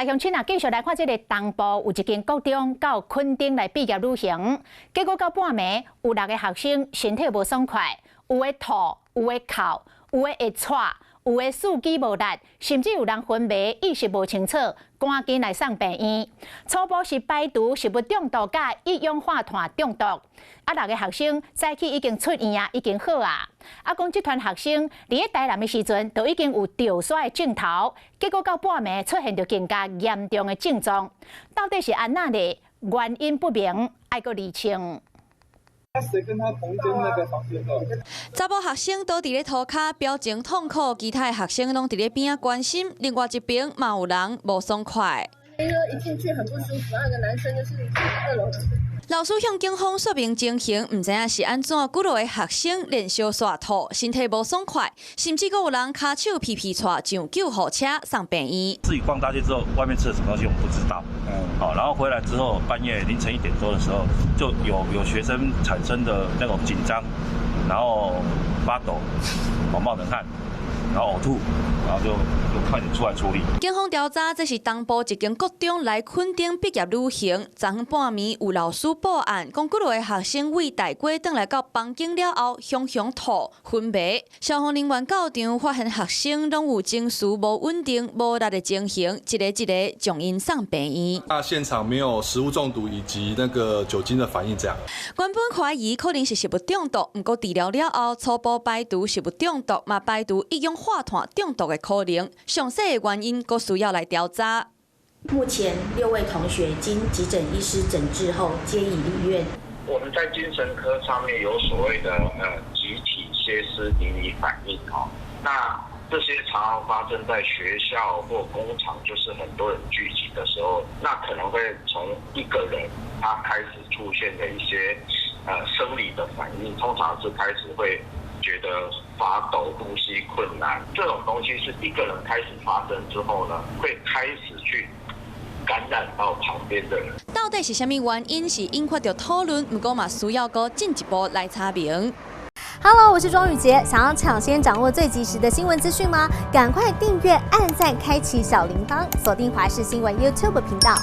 啊，乡亲啊，继续来看这个东部有一间高中到垦丁来毕业旅行，结果到半暝，有6个学生身体无爽快，有的吐，有的哭，有的会喘，有的四肢无力，甚至有人昏迷，意识无清楚，赶紧来送病院。初步是排毒食物中毒甲一氧化碳中毒。啊，6个学生早起已经出院啊，已经好啊。啊，讲这团学生伫咧台南的时阵，都已经有掉刷的镜头，结果到半暝出现着更加严重的症状，到底是安那呢？原因不明，爱个厘清。谁跟他同间那个房间的？查某学生倒伫咧涂骹，表情痛苦；其他学生拢伫咧边仔关心。另外一边嘛有人无爽快。听说一进去很不舒服，然后有个男生就是2楼。老师向警方说明情形，唔知影是安怎。几落个学生连烧刷吐，身体无爽快，甚至有人骹手皮皮喘上救护车送病院。至于逛大街之后，外面吃了什么东西我们不知道。好，然后回来之后，半夜凌晨1点多的时候，就有学生产生的那种紧张，然后发抖，冒冷汗，然后呕吐，然后就快点出来处理。警方调查，这是东部一间国中来垦丁毕业旅行。昨昏半暝有老师报案，讲几落个学生为大过转来到房间了后，熊吐、昏迷。消防人员到场发现学生拢有情绪无稳定、无力的情形，一个将因送病院。那现场没有食物中毒以及那个酒精的反应，这样。原本怀疑可能是食物中毒，不过治疗了后，初步排除食物中毒，嘛排除一氧化碳中毒的可能。详细的原因，佫需要来调查。目前6位同学经急诊医师诊治后，皆已离院。我们在精神科上面有所谓的集体歇斯底里反应那这些常常发生在学校或工厂，就是很多人聚集的时候，那可能会从一个人他开始出现的一些生理的反应，通常是开始会觉得发抖、呼吸困难，这种东西是一个人开始发生之后呢，会开始去感染到旁边的人。到底是什么原因是引发着讨论？不过嘛，需要个进一步来查明。Hello， 我是庄宇杰。想要抢先掌握最及时的新闻资讯吗？赶快订阅、按赞、开启小铃铛，锁定华视新闻 YouTube 频道。